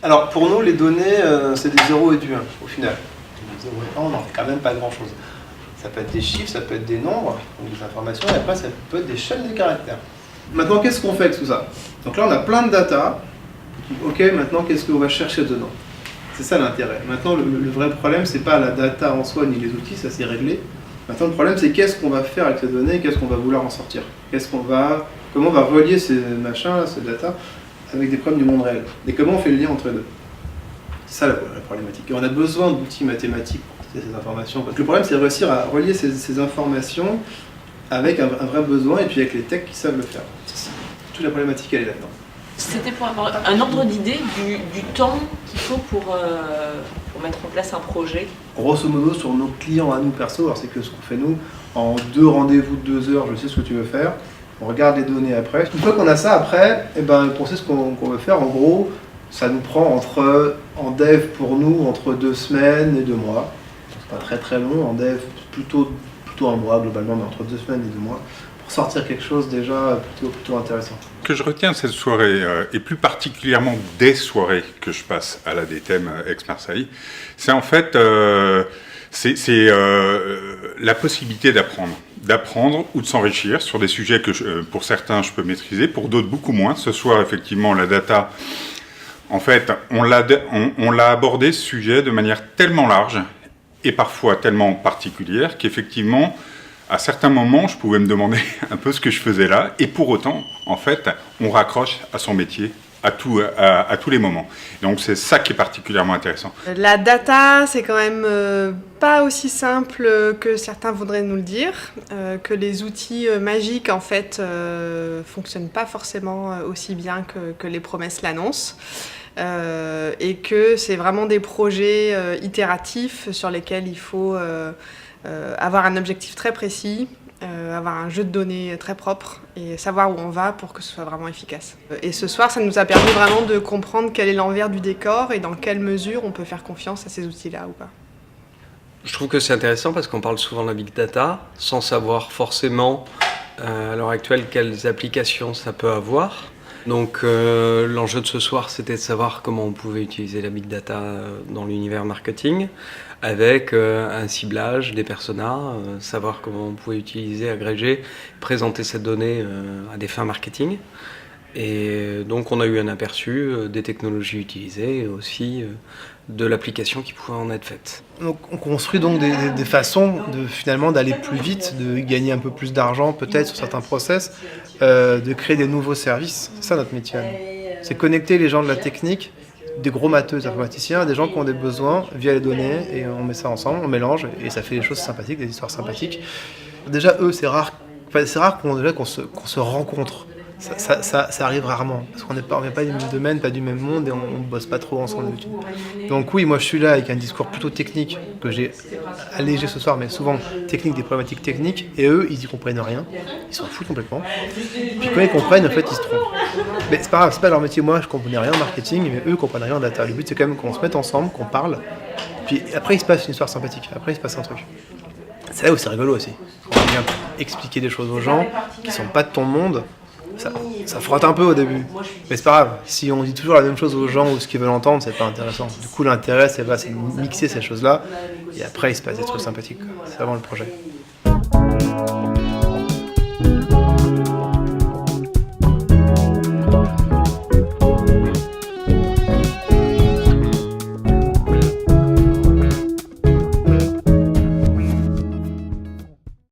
Alors pour nous, les données, c'est des 0 et du 1 au final. Les 0 et 1, on n'en fait quand même pas grand-chose. Ça peut être des chiffres, ça peut être des nombres, donc des informations, et après ça peut être des chaînes de caractères. Maintenant, qu'est-ce qu'on fait avec tout ça? Donc là, on a plein de data. Ok, maintenant, qu'est-ce qu'on va chercher dedans? C'est ça l'intérêt. Maintenant, le vrai problème, c'est pas la data en soi ni les outils, ça c'est réglé. Maintenant, le problème, c'est qu'est-ce qu'on va faire avec ces données, qu'est-ce qu'on va vouloir en sortir. Comment on va relier ces machins, ces data, avec des problèmes du monde réel. Et comment on fait le lien entre les deux. C'est ça la problématique. Et on a besoin d'outils mathématiques pour traiter ces informations. Parce que le problème, c'est de réussir à relier ces informations avec un vrai besoin et puis avec les techs qui savent le faire. Toute la problématique, elle est là-dedans. C'était pour avoir un ordre d'idée du temps qu'il faut pour mettre en place un projet. Grosso modo, sur nos clients à nous perso, alors c'est que ce qu'on fait nous, en 2 rendez-vous de 2 heures, je sais ce que tu veux faire, on regarde les données après. Une fois qu'on a ça après, on sait ce qu'on veut faire. En gros, ça nous prend en dev pour nous, entre 2 semaines et 2 mois. C'est pas très très long, en dev plutôt un mois globalement, mais entre 2 semaines et 2 mois. Sortir quelque chose déjà plutôt intéressant. Ce que je retiens de cette soirée, et plus particulièrement des soirées que je passe à l'ADTEM Aix-Marseille, c'est en fait la possibilité d'apprendre ou de s'enrichir sur des sujets que pour certains je peux maîtriser, pour d'autres beaucoup moins. Ce soir, effectivement, la data, en fait, on l'a abordé ce sujet de manière tellement large et parfois tellement particulière qu'effectivement, à certains moments, je pouvais me demander un peu ce que je faisais là, et pour autant, en fait, on raccroche à son métier à tous les moments. Donc c'est ça qui est particulièrement intéressant. La data, c'est quand même pas aussi simple que certains voudraient nous le dire, que les outils magiques, en fait, fonctionnent pas forcément aussi bien que les promesses l'annoncent. Et que c'est vraiment des projets itératifs sur lesquels il faut avoir un objectif très précis, avoir un jeu de données très propre et savoir où on va pour que ce soit vraiment efficace. Et ce soir, ça nous a permis vraiment de comprendre quel est l'envers du décor et dans quelle mesure on peut faire confiance à ces outils-là ou pas. Je trouve que c'est intéressant parce qu'on parle souvent de la big data sans savoir forcément à l'heure actuelle quelles applications ça peut avoir. Donc l'enjeu de ce soir, c'était de savoir comment on pouvait utiliser la big data dans l'univers marketing, avec un ciblage, des personas, savoir comment on pouvait utiliser, agréger, présenter cette donnée à des fins marketing. Et donc on a eu un aperçu des technologies utilisées et aussi de l'application qui pouvait en être faite. Donc on construit donc des façons finalement d'aller plus vite, de gagner un peu plus d'argent peut-être sur certains process, de créer des nouveaux services. C'est ça notre métier. C'est connecter les gens de la technique, des gros matheux, des informaticiens, des gens qui ont des besoins via les données, et on met ça ensemble, on mélange et ça fait des choses sympathiques, des histoires sympathiques. Déjà eux, c'est rare qu'on se rencontre. Ça arrive rarement, parce qu'on vient pas du même domaine, pas du même monde, et on bosse pas trop ensemble d'habitude. Donc oui, moi je suis là avec un discours plutôt technique, que j'ai allégé ce soir, mais souvent technique, des problématiques techniques, et eux, ils y comprennent rien, ils s'en foutent complètement. Puis quand ils comprennent, en fait, ils se trompent. Mais c'est pas grave, c'est pas leur métier, moi je comprenais rien en marketing, mais eux comprennent rien en data. Le but c'est quand même qu'on se mette ensemble, qu'on parle, puis après il se passe une histoire sympathique, après il se passe un truc. C'est là où c'est rigolo aussi. On vient expliquer des choses aux gens qui sont pas de ton monde. Ça frotte un peu au début, mais c'est pas grave. Si on dit toujours la même chose aux gens ou ce qu'ils veulent entendre, c'est pas intéressant. Du coup, l'intérêt, c'est de mixer ces choses-là, et après, il se passe des trucs sympathiques. C'est vraiment le projet.